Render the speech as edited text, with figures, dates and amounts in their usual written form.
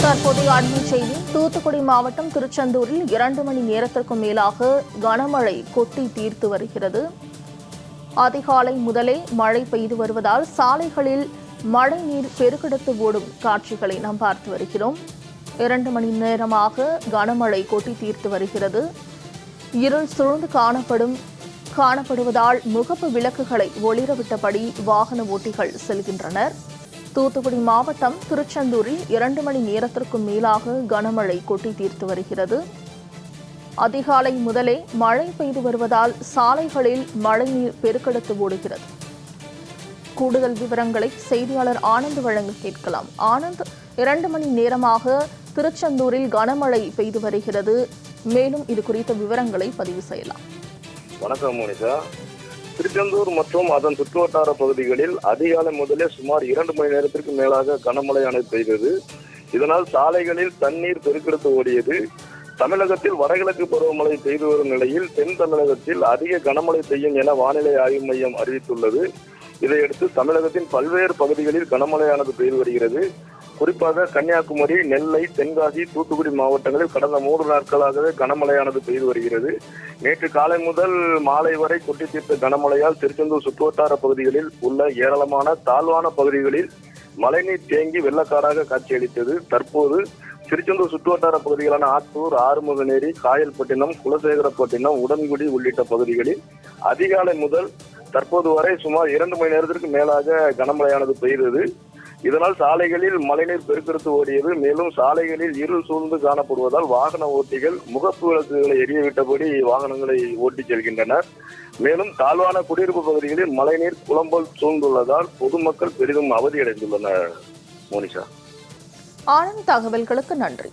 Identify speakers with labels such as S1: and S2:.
S1: தற்போதைய அண்மை செய்தி தூத்துக்குடி மாவட்டம் திருச்செந்தூரில் 2 மணி நேரத்திற்கும் மேலாக கனமழை கொட்டி தீர்த்து வருகிறது. அதிகாலை முதலே மழை பெய்து வருவதால் சாலைகளில் மழை நீர் பெருக்கெடுத்து ஓடும் காட்சிகளை நாம் பார்த்து வருகிறோம். 2 மணி நேரமாக கனமழை கொட்டி தீர்த்து வருகிறது. இருள் சூழ்ந்து காணப்படுவதால் முகப்பு விளக்குகளை ஒளிரவிட்டபடி வாகன ஓட்டிகள் செல்கின்றனர். தூத்துக்குடி மாவட்டம் திருச்செந்தூரில் 2 மணி நேரத்திற்கும் மேலாக கனமழை கொட்டி தீர்த்து வருகிறது. அதிகாலை முதலே மழை பெய்து வருவதால் சாலைகளில் மழைநீர் பெருக்கெடுத்து ஓடுகிறது. கூடுதல் விவரங்களை செய்தியாளர் ஆனந்த் வழங்க கேட்கலாம். ஆனந்த், 2 மணி நேரமாக திருச்செந்தூரில் கனமழை பெய்து வருகிறது. மேலும் இது குறித்த விவரங்களை பதிவு செய்யலாம்.
S2: வணக்கம் மோனிகா. திருச்செந்தூர் மற்றும் அதன் சுற்றுவட்டார பகுதிகளில் அதிகாலை முதலே சுமார் 2 மணி நேரத்திற்கு மேலாக கனமழையானது பெய்தது. இதனால் சாலைகளில் தண்ணீர் பெருக்கெடுத்து ஓடியது. தமிழகத்தில் வடகிழக்கு பருவமழை பெய்து வரும் நிலையில் தென் தமிழகத்தில் அதிக கனமழை பெய்யும் என வானிலை ஆய்வு மையம் அறிவித்துள்ளது. இதையடுத்து தமிழகத்தின் பல்வேறு பகுதிகளில் கனமழையானது பெய்து வருகிறது. குறிப்பாக கன்னியாகுமரி, நெல்லை, தென்காசி, தூத்துக்குடி மாவட்டங்களில் கடந்த 3 நாட்களாகவே கனமழையானது பெய்து வருகிறது. நேற்று காலை முதல் மாலை வரை கொட்டி தீர்த்த கனமழையால் திருச்செந்தூர் சுற்றுவட்டார பகுதிகளில் உள்ள ஏராளமான தாழ்வான பகுதிகளில் மழைநீர் தேங்கி வெள்ளக்காடாக காட்சியளித்தது. தற்போது திருச்செந்தூர் சுற்றுவட்டார பகுதிகளான ஆத்தூர், ஆறுமுகநேரி, காயல்பட்டினம், குலசேகரப்பட்டினம், உடன்குடி உள்ளிட்ட பகுதிகளில் அதிகாலை முதல் தற்போது வரை சுமார் 2 மணி நேரத்திற்கு மேலாக கனமழையானது பெய்தது. இதனால் சாலைகளில் மழைநீர் பெருக்கெடுத்து ஓடியது. மேலும் சாலைகளில் இருள் சூழ்ந்து காணப்படுவதால் வாகன ஓட்டிகள் முகப்பு விளக்குகளை எரியவிட்டபடி வாகனங்களை ஓட்டிச் செல்கின்றனர். மேலும் தாழ்வான குடியிருப்பு பகுதிகளில் மழைநீர் குளம்போல் சூழ்ந்துள்ளதால் பொதுமக்கள் பெரிதும் அவதியடைந்துள்ளனர். மோனிஷா.
S1: ஆனந்த், தகவல்களுக்கு நன்றி.